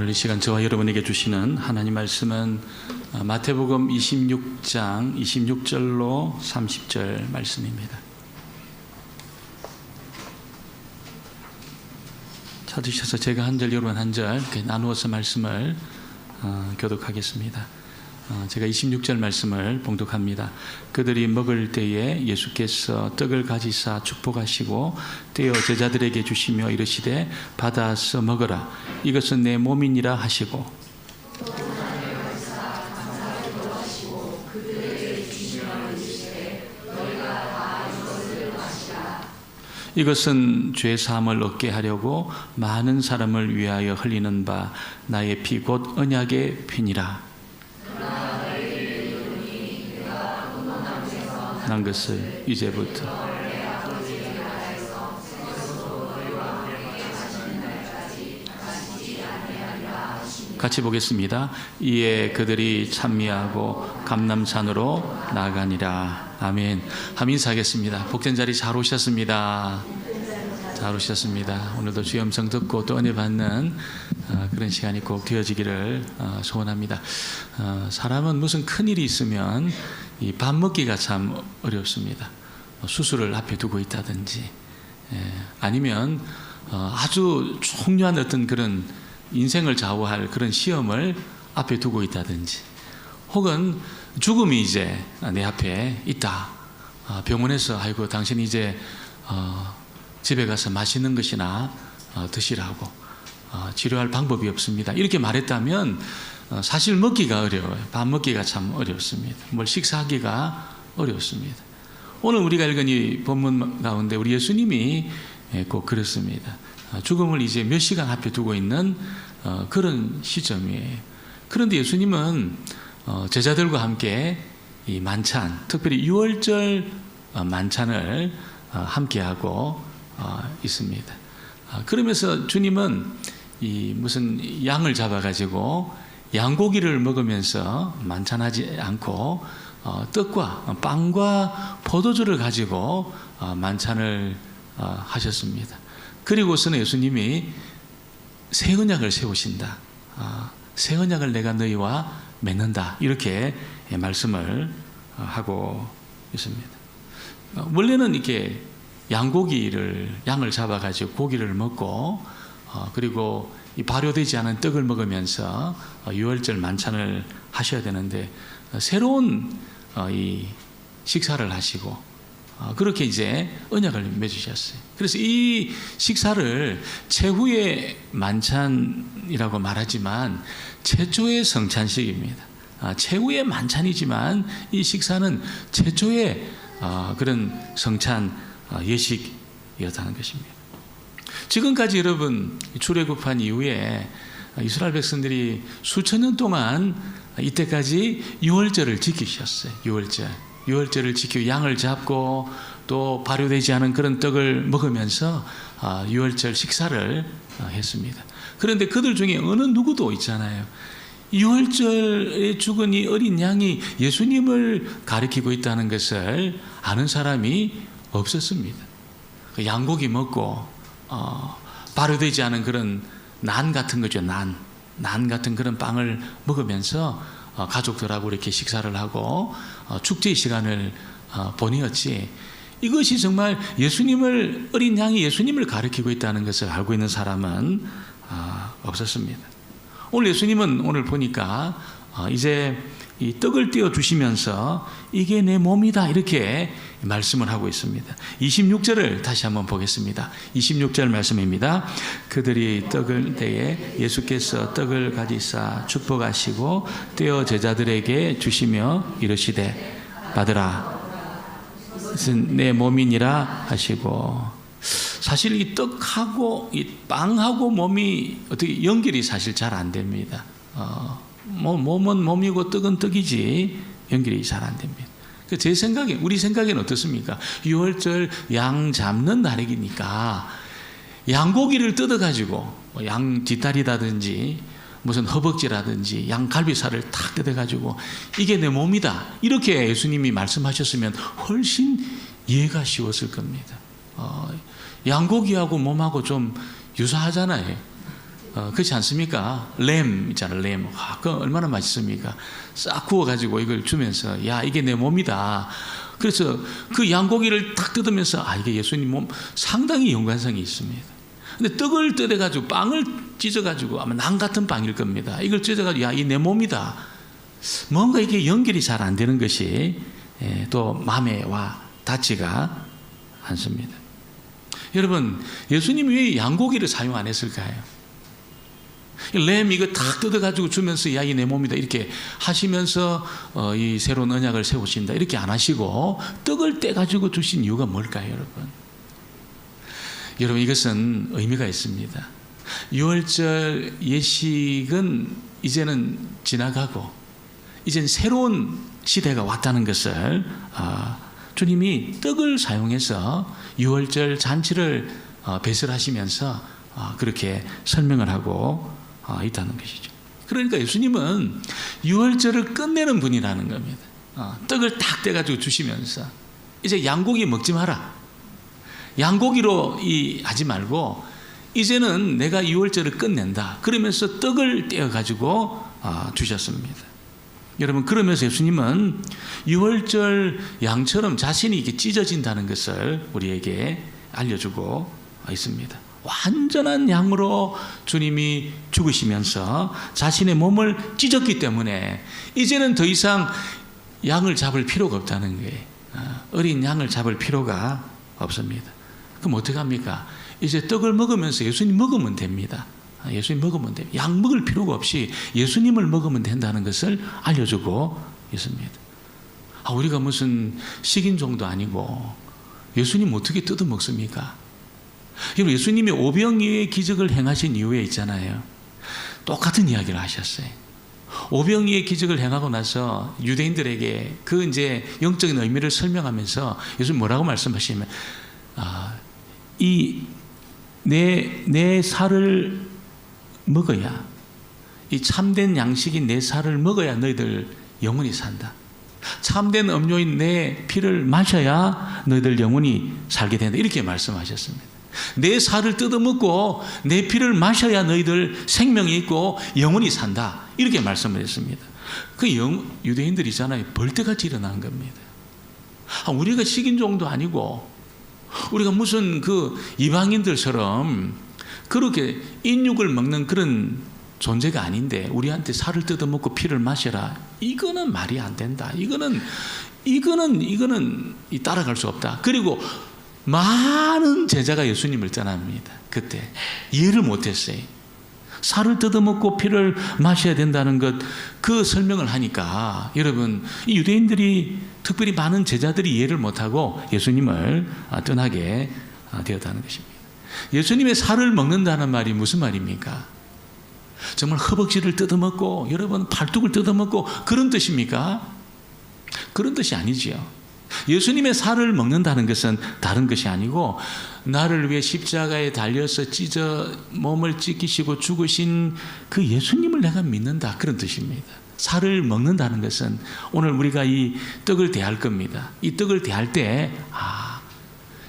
오늘 이 시간 저와 여러분에게 주시는 하나님 말씀은 마태복음 26장 26절로 30절 말씀입니다. 찾으셔서 제가 한 절, 여러분 한 절 나누어서 말씀을 교독하겠습니다. 제가 26절 말씀을 봉독합니다. 그들이 먹을 때에 예수께서 떡을 가지사 축복하시고 떼어 제자들에게 주시며 이르시되 받아서 먹으라. 이것은 내 몸이니라 하시고 이것은 죄 사함을 얻게 하려고 많은 사람을 위하여 흘리는 바 나의 피 곧 언약의 피니라. 난 것을 이제부터 같이 보겠습니다. 이에 그들이 찬미하고 감람산으로 나아가니라. 아멘. 함 인사하겠습니다. 복된 자리 잘 오셨습니다. 잘 오셨습니다. 오늘도 주의 음성 듣고 또 은혜 받는 그런 시간이 꼭 되어지기를 소원합니다. 사람은 무슨 큰일이 있으면 이 밥 먹기가 참 어렵습니다. 수술을 앞에 두고 있다든지 아니면 아주 중요한 어떤 그런 인생을 좌우할 그런 시험을 앞에 두고 있다든지 혹은 죽음이 이제 내 앞에 있다. 병원에서 아이고 당신 이제 집에 가서 맛있는 것이나 드시라고 치료할 방법이 없습니다. 이렇게 말했다면 사실 먹기가 어려워요. 밥 먹기가 참 어렵습니다. 뭘 식사하기가 어렵습니다. 오늘 우리가 읽은 이 본문 가운데 우리 예수님이 꼭 그렇습니다. 죽음을 이제 몇 시간 앞에 두고 있는 그런 시점이에요. 그런데 예수님은 제자들과 함께 이 만찬, 특별히 유월절 만찬을 함께하고 있습니다. 그러면서 주님은 이 무슨 양을 잡아가지고 양고기를 먹으면서 만찬하지 않고 떡과 빵과 포도주를 가지고 만찬을 하셨습니다. 그리고서는 예수님이 새 언약을 세우신다. 새 언약을 내가 너희와 맺는다. 이렇게 말씀을 하고 있습니다. 원래는 이렇게 양을 잡아가지고 고기를 먹고 그리고 이 발효되지 않은 떡을 먹으면서 유월절 만찬을 하셔야 되는데 새로운 이 식사를 하시고 그렇게 이제 언약을 맺으셨어요. 그래서 이 식사를 최후의 만찬이라고 말하지만 최초의 성찬식입니다. 최후의 만찬이지만 이 식사는 최초의 그런 성찬 예식이었다는 것입니다. 지금까지 여러분 출애굽한 이후에 이스라엘 백성들이 수천 년 동안 이때까지 유월절을 지키셨어요. 유월절을 지키고 양을 잡고 또 발효되지 않은 그런 떡을 먹으면서 유월절 식사를 했습니다. 그런데 그들 중에 어느 누구도 있잖아요. 유월절에 죽은 이 어린 양이 예수님을 가리키고 있다는 것을 아는 사람이 없었습니다. 양고기 먹고 발효되지 않은 그런 난 같은 거죠. 난 같은 그런 빵을 먹으면서 가족들하고 이렇게 식사를 하고 축제의 시간을 보내었지. 이것이 정말 어린 양이 예수님을 가리키고 있다는 것을 알고 있는 사람은 없었습니다. 오늘 예수님은 오늘 보니까 이제 이 떡을 떼어 주시면서 이게 내 몸이다 이렇게 말씀을 하고 있습니다. 26절을 다시 한번 보겠습니다. 26절 말씀입니다. 그들이 떡을 때에 예수께서 떡을 가지사 축복하시고 떼어 제자들에게 주시며 이르시되 받으라. 이것은 내 몸이니라 하시고 사실 이 떡하고 이 빵하고 몸이 어떻게 연결이 사실 잘 안 됩니다. 몸은 몸이고 떡은 떡이지 연결이 잘 안 됩니다. 제 생각에 우리 생각에는 어떻습니까? 유월절 양 잡는 날이니까 양고기를 뜯어가지고 양 뒷다리라든지 무슨 허벅지라든지 양 갈비살을 탁 뜯어가지고 이게 내 몸이다 이렇게 예수님이 말씀하셨으면 훨씬 이해가 쉬웠을 겁니다. 양고기하고 몸하고 좀 유사하잖아요. 그렇지 않습니까? 램 있잖아요. 램. 그거 얼마나 맛있습니까? 싹 구워가지고 이걸 주면서 야 이게 내 몸이다. 그래서 그 양고기를 탁 뜯으면서 이게 예수님 몸 상당히 연관성이 있습니다. 근데 떡을 뜯어가지고 빵을 찢어가지고 아마 난 같은 빵일 겁니다. 이걸 찢어가지고 야 이 내 몸이다. 뭔가 이게 연결이 잘 안 되는 것이 또 마음에 와 닿지가 않습니다. 여러분 예수님이 왜 양고기를 사용 안 했을까요? 램 이거 탁 뜯어가지고 주면서 야 이 내 몸이다 이렇게 하시면서 이 새로운 언약을 세우신다 이렇게 안 하시고 떡을 떼가지고 주신 이유가 뭘까요, 여러분? 여러분 이것은 의미가 있습니다. 유월절 예식은 이제는 지나가고 이제는 새로운 시대가 왔다는 것을 주님이 떡을 사용해서 유월절 잔치를 배설하시면서 그렇게 설명을 하고 있다는 것이죠. 그러니까 예수님은 유월절을 끝내는 분이라는 겁니다. 떡을 탁 떼가지고 주시면서 이제 양고기 먹지 마라. 양고기로 하지 말고 이제는 내가 유월절을 끝낸다. 그러면서 떡을 떼어가지고 주셨습니다. 여러분 그러면서 예수님은 유월절 양처럼 자신이 이렇게 찢어진다는 것을 우리에게 알려주고 있습니다. 완전한 양으로 주님이 죽으시면서 자신의 몸을 찢었기 때문에 이제는 더 이상 양을 잡을 필요가 없다는 거예요. 어린 양을 잡을 필요가 없습니다. 그럼 어떻게 합니까? 이제 떡을 먹으면서 예수님 먹으면 됩니다. 예수님 먹으면 됩니다. 양 먹을 필요가 없이 예수님을 먹으면 된다는 것을 알려주고 있습니다. 우리가 무슨 식인종도 아니고 예수님 어떻게 뜯어 먹습니까? 여러분 예수님이 오병이어의 기적을 행하신 이후에 있잖아요. 똑같은 이야기를 하셨어요. 오병이어의 기적을 행하고 나서 유대인들에게 그 이제 영적인 의미를 설명하면서 예수님 뭐라고 말씀하시냐면 내 살을 먹어야 이 참된 양식인 내 살을 먹어야 너희들 영원히 산다. 참된 음료인 내 피를 마셔야 너희들 영원히 살게 된다. 이렇게 말씀하셨습니다. 내 살을 뜯어먹고 내 피를 마셔야 너희들 생명이 있고 영원히 산다. 이렇게 말씀을 했습니다. 그 유대인들이잖아요. 벌떼같이 일어난 겁니다. 우리가 식인종도 아니고 우리가 무슨 그 이방인들처럼 그렇게 인육을 먹는 그런 존재가 아닌데 우리한테 살을 뜯어먹고 피를 마셔라. 이거는 말이 안 된다. 이거는 따라갈 수 없다. 그리고 많은 제자가 예수님을 떠납니다. 그때 이해를 못했어요. 살을 뜯어먹고 피를 마셔야 된다는 것, 그 설명을 하니까 여러분 이 유대인들이 특별히 많은 제자들이 이해를 못하고 예수님을 떠나게 되었다는 것입니다. 예수님의 살을 먹는다는 말이 무슨 말입니까? 정말 허벅지를 뜯어먹고 여러분 팔뚝을 뜯어먹고 그런 뜻입니까? 그런 뜻이 아니지요. 예수님의 살을 먹는다는 것은 다른 것이 아니고 나를 위해 십자가에 달려서 몸을 찢기시고 죽으신 그 예수님을 내가 믿는다. 그런 뜻입니다. 살을 먹는다는 것은 오늘 우리가 이 떡을 대할 겁니다. 이 떡을 대할 때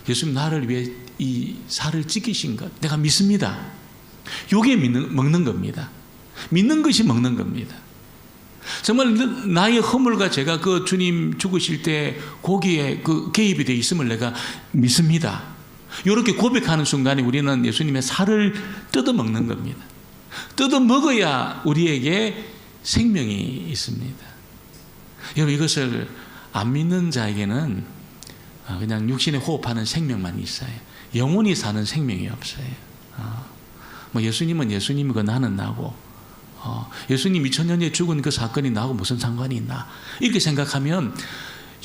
예수님 나를 위해 이 살을 찢기신 것 내가 믿습니다. 요게 먹는 겁니다. 믿는 것이 먹는 겁니다. 정말 나의 허물과 제가 그 주님 죽으실 때 고기에 그 개입이 되어 있음을 내가 믿습니다. 이렇게 고백하는 순간에 우리는 예수님의 살을 뜯어 먹는 겁니다. 뜯어 먹어야 우리에게 생명이 있습니다. 여러분 이것을 안 믿는 자에게는 그냥 육신에 호흡하는 생명만 있어요. 영원히 사는 생명이 없어요. 예수님은 예수님이고 나는 나고 예수님 2000년에 죽은 그 사건이 나하고 무슨 상관이 있나 이렇게 생각하면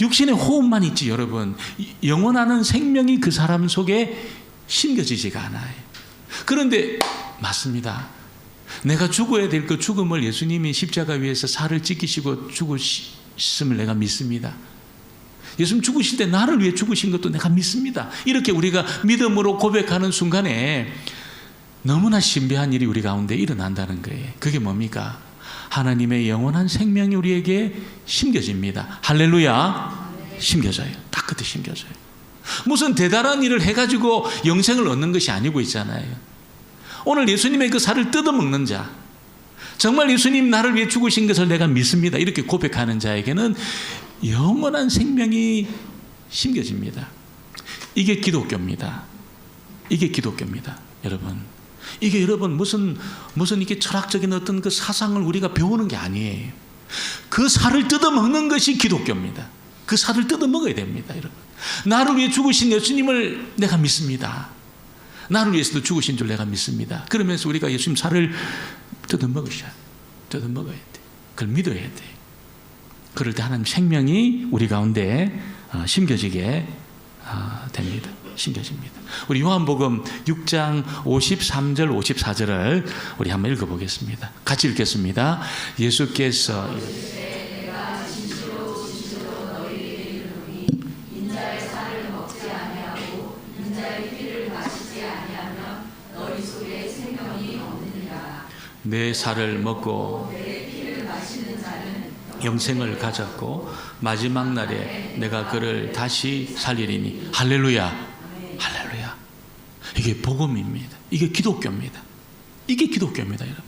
육신의 호흡만 있지 여러분 영원하는 생명이 그 사람 속에 심겨지지가 않아요. 그런데 맞습니다. 내가 죽어야 될 그 죽음을 예수님이 십자가 위에서 살을 찢기시고 죽으심을 내가 믿습니다. 예수님 죽으실 때 나를 위해 죽으신 것도 내가 믿습니다. 이렇게 우리가 믿음으로 고백하는 순간에 너무나 신비한 일이 우리 가운데 일어난다는 거예요. 그게 뭡니까? 하나님의 영원한 생명이 우리에게 심겨집니다. 할렐루야. 심겨져요. 딱 그때 심겨져요. 무슨 대단한 일을 해가지고 영생을 얻는 것이 아니고 있잖아요. 오늘 예수님의 그 살을 뜯어먹는 자, 정말 예수님 나를 위해 죽으신 것을 내가 믿습니다, 이렇게 고백하는 자에게는 영원한 생명이 심겨집니다. 이게 기독교입니다. 이게 기독교입니다, 여러분. 이게 여러분 무슨 이게 철학적인 어떤 그 사상을 우리가 배우는 게 아니에요. 그 살을 뜯어먹는 것이 기독교입니다. 그 살을 뜯어먹어야 됩니다, 여러분. 나를 위해 죽으신 예수님을 내가 믿습니다. 나를 위해서도 죽으신 줄 내가 믿습니다. 그러면서 우리가 예수님 살을 뜯어먹어야 돼. 그걸 믿어야 돼. 그럴 때 하나님 생명이 우리 가운데 심겨지게 됩니다. 심겨집니다. 우리 요한복음 6장 53절 54절을 우리 한번 읽어보겠습니다. 같이 읽겠습니다. 예수께서 내 살을 먹고 영생을 가졌고 마지막 날에 내가 그를 다시 살리리니. 할렐루야. 할렐루야. 이게 복음입니다. 이게 기독교입니다. 이게 기독교입니다, 여러분.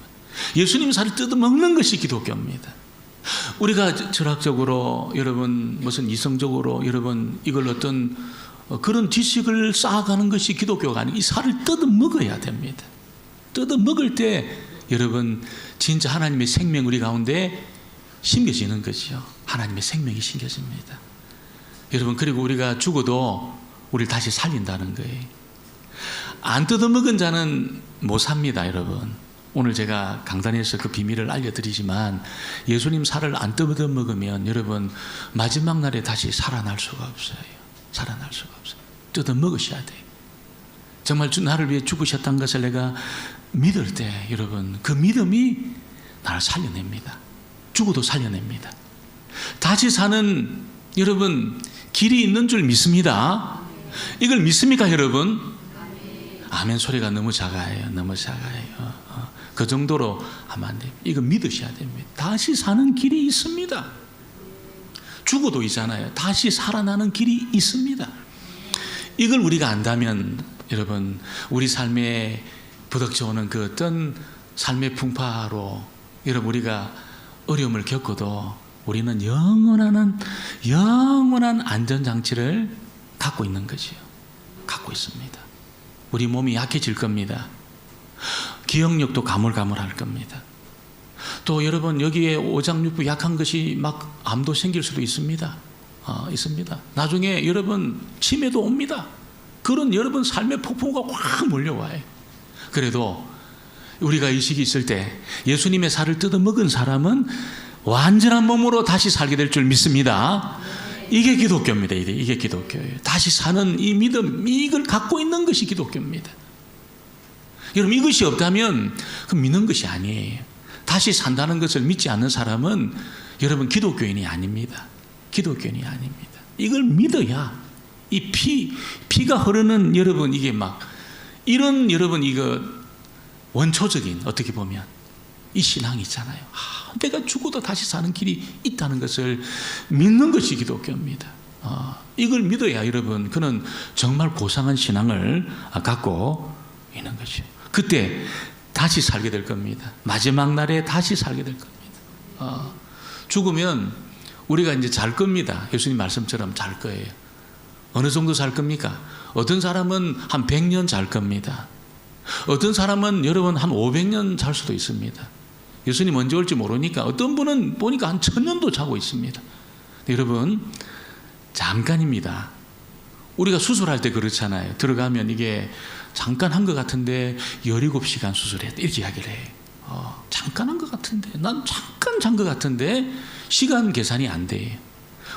예수님 살을 뜯어먹는 것이 기독교입니다. 우리가 철학적으로 여러분 무슨 이성적으로 여러분 이걸 어떤 그런 지식을 쌓아가는 것이 기독교가 아니고 이 살을 뜯어먹어야 됩니다. 뜯어먹을 때 여러분 진짜 하나님의 생명 우리 가운데 심겨지는 거죠. 하나님의 생명이 심겨집니다. 여러분, 그리고 우리가 죽어도 우리를 다시 살린다는 거예요. 안 뜯어먹은 자는 못 삽니다, 여러분. 오늘 제가 강단에서 그 비밀을 알려드리지만 예수님 살을 안 뜯어먹으면 여러분 마지막 날에 다시 살아날 수가 없어요. 살아날 수가 없어요. 뜯어먹으셔야 돼요. 정말 나를 위해 죽으셨다는 것을 내가 믿을 때 여러분 그 믿음이 나를 살려냅니다. 죽어도 살려냅니다. 다시 사는 여러분 길이 있는 줄 믿습니다. 이걸 믿습니까, 여러분? 아멘 소리가 너무 작아요. 너무 작아요. 그 정도로 하면 안 돼요. 이거 믿으셔야 됩니다. 다시 사는 길이 있습니다. 죽어도 있잖아요. 다시 살아나는 길이 있습니다. 이걸 우리가 안다면 여러분 우리 삶에 부닥쳐오는 그 어떤 삶의 풍파로 여러분 우리가 어려움을 겪어도 우리는 영원한 안전장치를 갖고 있는 거지요. 갖고 있습니다. 우리 몸이 약해질 겁니다. 기억력도 가물가물할 겁니다. 또 여러분 여기에 오장육부 약한 것이 막 암도 생길 수도 있습니다. 있습니다. 나중에 여러분 치매도 옵니다. 그런 여러분 삶의 폭풍우가 확 몰려와요. 그래도 우리가 의식이 있을 때 예수님의 살을 뜯어먹은 사람은 완전한 몸으로 다시 살게 될 줄 믿습니다. 이게 기독교입니다. 이게 기독교예요. 다시 사는 이 믿음, 이걸 갖고 있는 것이 기독교입니다. 여러분 이것이 없다면 그 믿는 것이 아니에요. 다시 산다는 것을 믿지 않는 사람은 여러분 기독교인이 아닙니다. 기독교인이 아닙니다. 이걸 믿어야 이 피가 흐르는 여러분 이게 막 이런 여러분 이거 원초적인 어떻게 보면 이 신앙이 있잖아요. 내가 죽어도 다시 사는 길이 있다는 것을 믿는 것이 기독교입니다. 이걸 믿어야 여러분 그는 정말 고상한 신앙을 갖고 있는 것이죠. 그때 다시 살게 될 겁니다. 마지막 날에 다시 살게 될 겁니다. 죽으면 우리가 이제 잘 겁니다. 예수님 말씀처럼 잘 거예요. 어느 정도 살 겁니까? 어떤 사람은 한 100년 잘 겁니다. 어떤 사람은 여러분 한 500년 잘 수도 있습니다. 예수님 언제 올지 모르니까 어떤 분은 보니까 한 1000년도 자고 있습니다. 여러분 잠깐입니다. 우리가 수술할 때 그렇잖아요. 들어가면 이게 잠깐 한 것 같은데 17시간 수술했다 이렇게 이야기를 해요. 잠깐 한 것 같은데 난 잠깐 잔 것 같은데 시간 계산이 안 돼요.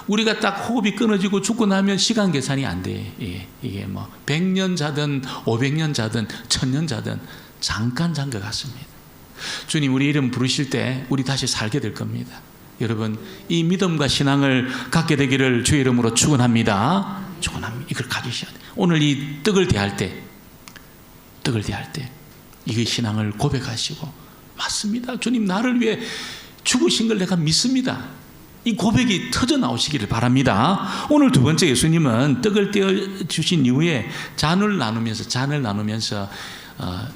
우리가 딱 호흡이 끊어지고 죽고 나면 시간 계산이 안 돼. 이게 뭐 100년 자든 500년 자든 1000년 자든 잠깐 잔 것 같습니다. 주님 우리 이름 부르실 때 우리 다시 살게 될 겁니다. 여러분 이 믿음과 신앙을 갖게 되기를 주의 이름으로 축원합니다. 축원합니다. 이걸 가지셔야 돼요. 오늘 이 떡을 대할 때 이거 신앙을 고백하시고 맞습니다. 주님 나를 위해 죽으신 걸 내가 믿습니다. 이 고백이 터져 나오시기를 바랍니다. 오늘 두 번째 예수님은 떡을 떼어 주신 이후에 잔을 나누면서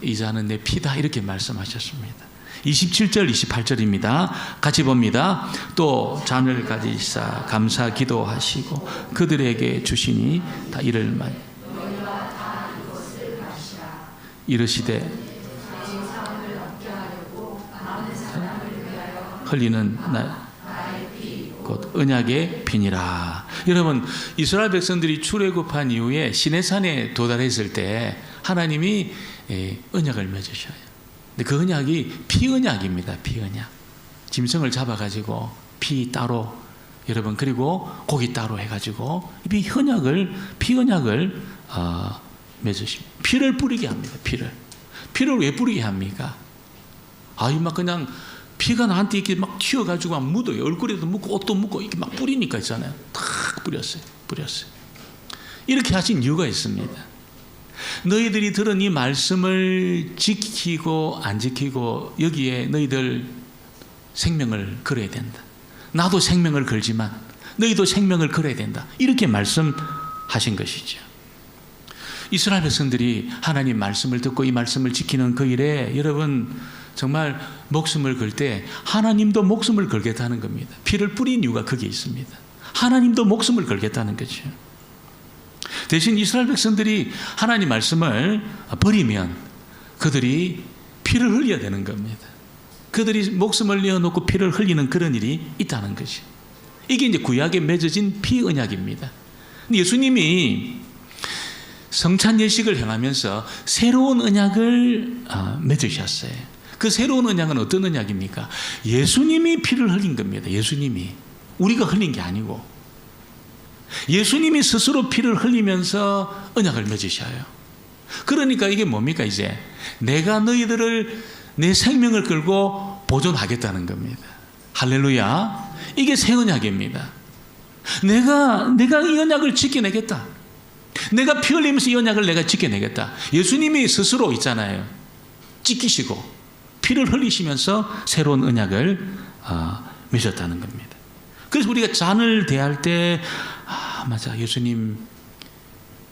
이 잔은 내 피다 이렇게 말씀하셨습니다. 27절 28절입니다. 같이 봅니다. 또 잔을 가지사 감사 기도하시고 그들에게 주시니 다 이를 말 이르시되 흘리는 곧 언약의 피니라. 여러분, 이스라엘 백성들이 출애굽한 이후에 시내산에 도달했을 때 하나님이 언약을 맺으셔요. 근데 그 언약이 피 언약입니다. 피 언약. 짐승을 잡아가지고 피 따로, 여러분, 그리고 고기 따로 해가지고 피 언약을 맺으십니다. 피를 뿌리게 합니다. 피를 왜 뿌리게 합니까? 막 그냥 피가 나한테 이렇게 막 튀어가지고 막 묻어요. 얼굴에도 묻고 옷도 묻고 이렇게 막 뿌리니까 있잖아요. 탁 뿌렸어요. 이렇게 하신 이유가 있습니다. 너희들이 들은 이 말씀을 지키고 안 지키고 여기에 너희들 생명을 걸어야 된다. 나도 생명을 걸지만 너희도 생명을 걸어야 된다. 이렇게 말씀하신 것이죠. 이스라엘 백성들이 하나님 말씀을 듣고 이 말씀을 지키는 그 일에 여러분 정말 목숨을 걸 때 하나님도 목숨을 걸겠다는 겁니다. 피를 뿌린 이유가 거기에 있습니다. 하나님도 목숨을 걸겠다는 거죠. 대신 이스라엘 백성들이 하나님 말씀을 버리면 그들이 피를 흘려야 되는 겁니다. 그들이 목숨을 내어놓고 피를 흘리는 그런 일이 있다는 거죠. 이게 이제 구약에 맺어진 피 언약입니다. 예수님이 성찬 예식을 행하면서 새로운 언약을 맺으셨어요. 그 새로운 언약은 어떤 언약입니까? 예수님이 피를 흘린 겁니다. 예수님이. 우리가 흘린 게 아니고 예수님이 스스로 피를 흘리면서 언약을 맺으셔요. 그러니까 이게 뭡니까? 이제 내가 너희들을 내 생명을 걸고 보존하겠다는 겁니다. 할렐루야. 이게 새 언약입니다. 내가 이 언약을 지켜내겠다. 내가 피 흘리면서 이 언약을 내가 지켜내겠다. 예수님이 스스로 있잖아요. 지키시고 피를 흘리시면서 새로운 언약을 맺었다는 겁니다. 그래서 우리가 잔을 대할 때 맞아, 예수님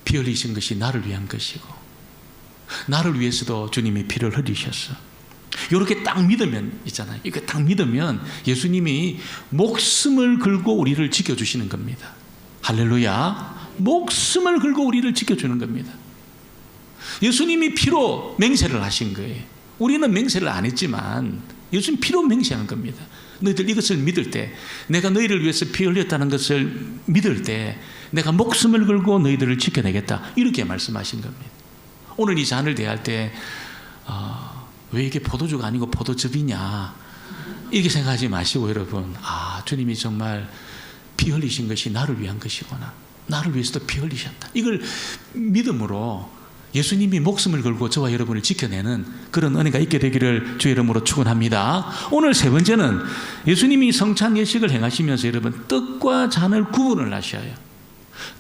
피 흘리신 것이 나를 위한 것이고 나를 위해서도 주님이 피를 흘리셨어. 이렇게 딱 믿으면 있잖아요. 이렇게 딱 믿으면 예수님이 목숨을 걸고 우리를 지켜주시는 겁니다. 할렐루야. 목숨을 걸고 우리를 지켜주는 겁니다. 예수님이 피로 맹세를 하신 거예요. 우리는 맹세를 안 했지만 예수님 피로 맹세한 겁니다. 너희들 이것을 믿을 때, 내가 너희를 위해서 피 흘렸다는 것을 믿을 때 내가 목숨을 걸고 너희들을 지켜내겠다. 이렇게 말씀하신 겁니다. 오늘 이 잔을 대할 때 왜 이게 포도주가 아니고 포도즙이냐 이렇게 생각하지 마시고 여러분, 주님이 정말 피 흘리신 것이 나를 위한 것이구나. 나를 위해서도 피 흘리셨다. 이걸 믿음으로 예수님이 목숨을 걸고 저와 여러분을 지켜내는 그런 은혜가 있게 되기를 주의 이름으로 축원합니다. 오늘 세 번째는 예수님이 성찬 예식을 행하시면서 여러분 떡과 잔을 구분을 하셔요.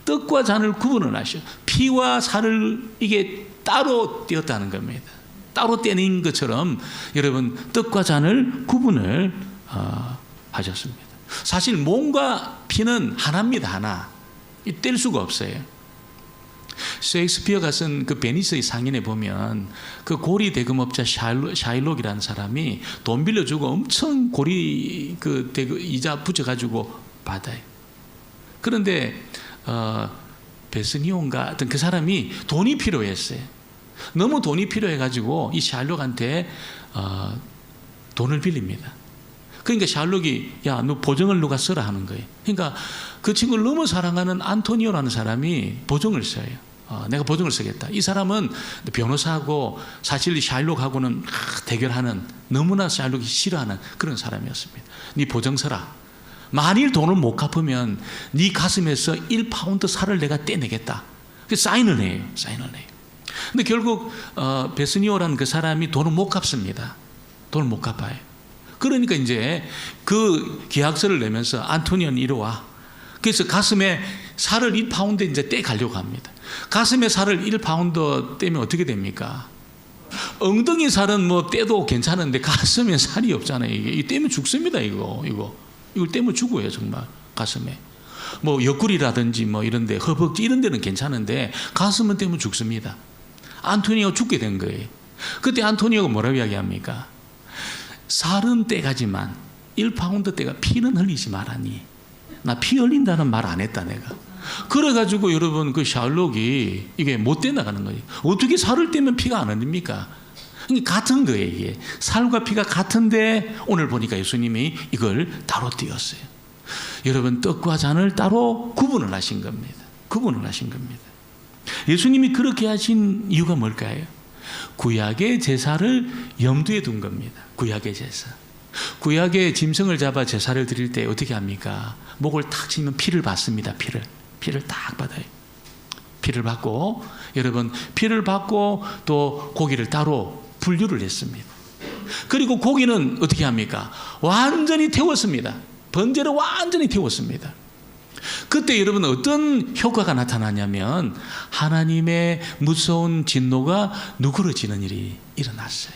떡과 잔을 구분을 하셔요. 피와 살을 이게 따로 떼었다는 겁니다. 따로 떼는 것처럼 여러분 떡과 잔을 구분을 하셨습니다. 사실 몸과 피는 하나입니다. 하나. 뗄 수가 없어요. 셰익스피어가 쓴 그 베니스의 상인에 보면 그 고리 대금업자 샤일록이라는 사람이 돈 빌려주고 엄청 고리 그 이자 붙여가지고 받아요. 그런데 베스니온가 어떤 그 사람이 돈이 필요했어요. 너무 돈이 필요해가지고 이 샤일록한테 돈을 빌립니다. 그러니까 샤일록이 야, 너 보증을 누가 써라 하는 거예요. 그러니까 그 친구를 너무 사랑하는 안토니오라는 사람이 보증을 써요. 내가 보증을 쓰겠다. 이 사람은 변호사하고 사실 샤일록하고는 대결하는, 너무나 샤일록이 싫어하는 그런 사람이었습니다. 네 보증 서라. 만일 돈을 못 갚으면 네 가슴에서 1파운드 살을 내가 떼내겠다. 사인을 해요. 근데 결국 베스니오라는 그 사람이 돈을 못 갚습니다. 돈을 못 갚아요. 그러니까 이제 그 계약서를 내면서 안토니오는 이리 와. 그래서 가슴에 살을 1파운드 이제 떼가려고 합니다. 가슴에 살을 1파운드 떼면 어떻게 됩니까? 엉덩이 살은 뭐 떼도 괜찮은데 가슴에 살이 없잖아요. 이게 떼면 죽습니다. 이걸 떼면 죽어요. 정말 가슴에. 뭐 옆구리라든지 뭐 이런데 허벅지 이런 데는 괜찮은데 가슴은 떼면 죽습니다. 안토니오 죽게 된 거예요. 그때 안토니오가 뭐라고 이야기합니까? 살은 떼가지만 1파운드 떼가 피는 흘리지 말라니. 나 피 흘린다는 말 안 했다 내가. 그래가지고 여러분 그 샤를록이 이게 못 떼나가는 거예요. 어떻게 살을 떼면 피가 안 흘립니까? 같은 거예요. 이게 살과 피가 같은데 오늘 보니까 예수님이 이걸 따로 띄었어요. 여러분 떡과 잔을 따로 구분을 하신 겁니다. 구분을 하신 겁니다. 예수님이 그렇게 하신 이유가 뭘까요? 구약의 제사를 염두에 둔 겁니다. 구약의 제사. 구약의 짐승을 잡아 제사를 드릴 때 어떻게 합니까? 목을 탁 치면 피를 받습니다. 피를 딱 받아요. 피를 받고 여러분 피를 받고 또 고기를 따로 분류를 했습니다. 그리고 고기는 어떻게 합니까? 완전히 태웠습니다. 번제를 완전히 태웠습니다. 그때 여러분 어떤 효과가 나타나냐면 하나님의 무서운 진노가 누그러지는 일이 일어났어요.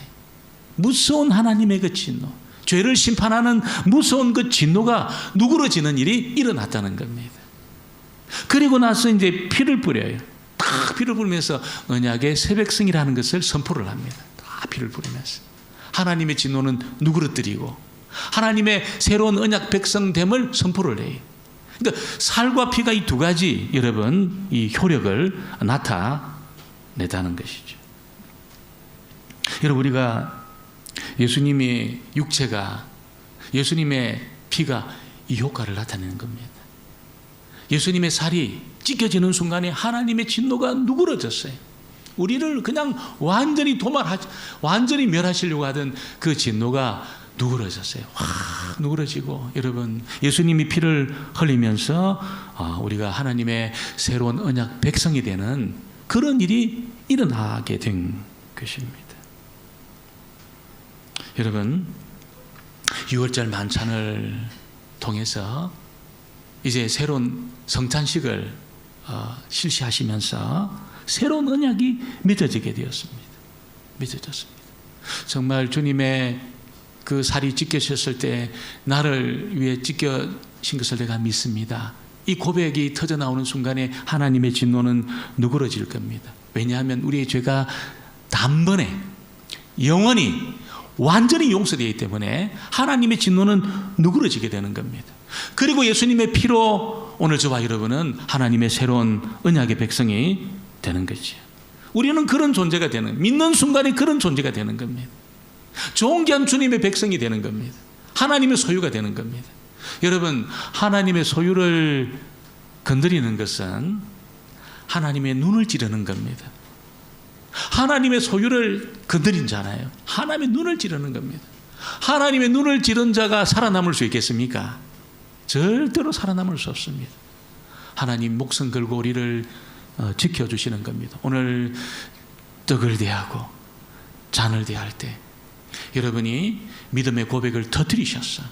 무서운 하나님의 그 진노, 죄를 심판하는 무서운 그 진노가 누그러지는 일이 일어났다는 겁니다. 그리고 나서 이제 피를 뿌려요. 딱 피를 뿌리면서 언약의 새백성이라는 것을 선포를 합니다. 다 피를 뿌리면서 하나님의 진노는 누그러뜨리고 하나님의 새로운 언약 백성됨을 선포를 해요. 그러니까 살과 피가 이 두 가지 여러분 이 효력을 나타내다는 것이죠. 여러분 우리가 예수님의 육체가 예수님의 피가 이 효과를 나타내는 겁니다. 예수님의 살이 찢겨지는 순간에 하나님의 진노가 누그러졌어요. 우리를 그냥 완전히 멸하시려고 하던 그 진노가 누그러졌어요. 확 누그러지고 여러분 예수님이 피를 흘리면서 우리가 하나님의 새로운 언약 백성이 되는 그런 일이 일어나게 된 것입니다. 여러분 6월절 만찬을 통해서 이제 새로운 성찬식을 실시하시면서 새로운 언약이 맺어지게 되었습니다. 맺어졌습니다. 정말 주님의 그 살이 찢겨졌을 때 나를 위해 찢겨진 것을 내가 믿습니다. 이 고백이 터져 나오는 순간에 하나님의 진노는 누그러질 겁니다. 왜냐하면 우리의 죄가 단번에 영원히 완전히 용서되기 때문에 하나님의 진노는 누그러지게 되는 겁니다. 그리고 예수님의 피로 오늘 저와 여러분은 하나님의 새로운 언약의 백성이 되는 거죠. 우리는 그런 존재가 되는, 믿는 순간에 그런 존재가 되는 겁니다. 존귀한 주님의 백성이 되는 겁니다. 하나님의 소유가 되는 겁니다. 여러분 하나님의 소유를 건드리는 것은 하나님의 눈을 찌르는 겁니다. 하나님의 소유를 건드린 자나요? 하나님의 눈을 찌르는 겁니다. 하나님의 눈을 찌른 자가 살아남을 수 있겠습니까? 절대로 살아남을 수 없습니다. 하나님 목숨 걸고 우리를 지켜주시는 겁니다. 오늘 떡을 대하고 잔을 대할 때 여러분이 믿음의 고백을 터뜨리셨어.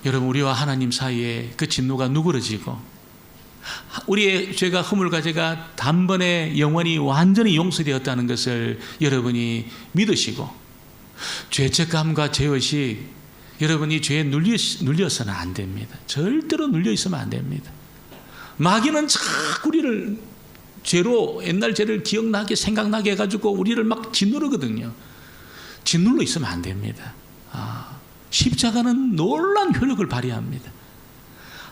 여러분 우리와 하나님 사이에 그 진노가 누그러지고 우리의 죄가 허물과 죄가 단번에 영원히 완전히 용서되었다는 것을 여러분이 믿으시고 죄책감과 죄의식 여러분이 죄에 눌려서는 안 됩니다. 절대로 눌려 있으면 안 됩니다. 마귀는 자꾸 우리를 죄로 옛날 죄를 기억나게 생각나게 해가지고 우리를 막 짓누르거든요. 짓눌러 있으면 안 됩니다. 십자가는 놀라운 효력을 발휘합니다.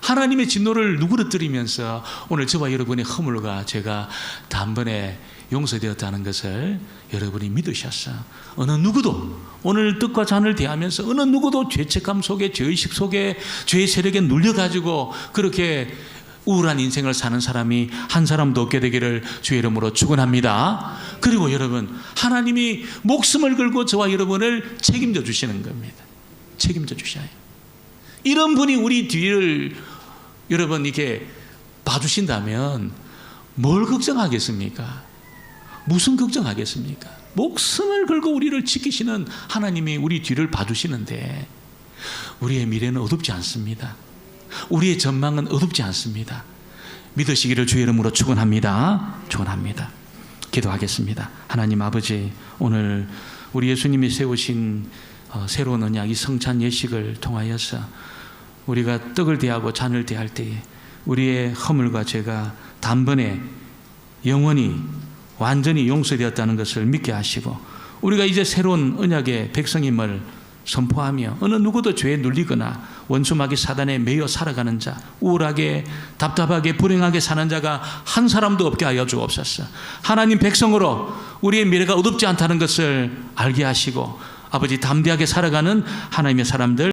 하나님의 진노를 누그러뜨리면서 오늘 저와 여러분의 허물과 죄가 단번에 용서되었다는 것을 여러분이 믿으셨어. 어느 누구도 오늘 떡과 잔을 대하면서 어느 누구도 죄책감 속에 죄의식 속에 죄의 세력에 눌려가지고 그렇게 우울한 인생을 사는 사람이 한 사람도 없게 되기를 주의 이름으로 축원합니다. 그리고 여러분 하나님이 목숨을 걸고 저와 여러분을 책임져 주시는 겁니다. 책임져 주셔요. 이런 분이 우리 뒤를 여러분 이렇게 봐주신다면 뭘 걱정하겠습니까? 무슨 걱정하겠습니까? 목숨을 걸고 우리를 지키시는 하나님이 우리 뒤를 봐주시는데 우리의 미래는 어둡지 않습니다. 우리의 전망은 어둡지 않습니다. 믿으시기를 주의 이름으로 축원합니다. 축원합니다. 기도하겠습니다. 하나님 아버지 오늘 우리 예수님이 세우신 새로운 언약 이 성찬 예식을 통하여서 우리가 떡을 대하고 잔을 대할 때에 우리의 허물과 죄가 단번에 영원히 완전히 용서되었다는 것을 믿게 하시고 우리가 이제 새로운 언약의 백성임을 선포하며 어느 누구도 죄에 눌리거나 원수마귀 사단에 매여 살아가는 자, 우울하게 답답하게 불행하게 사는 자가 한 사람도 없게 하여 주옵소서. 하나님 백성으로 우리의 미래가 어둡지 않다는 것을 알게 하시고 아버지 담대하게 살아가는 하나님의 사람들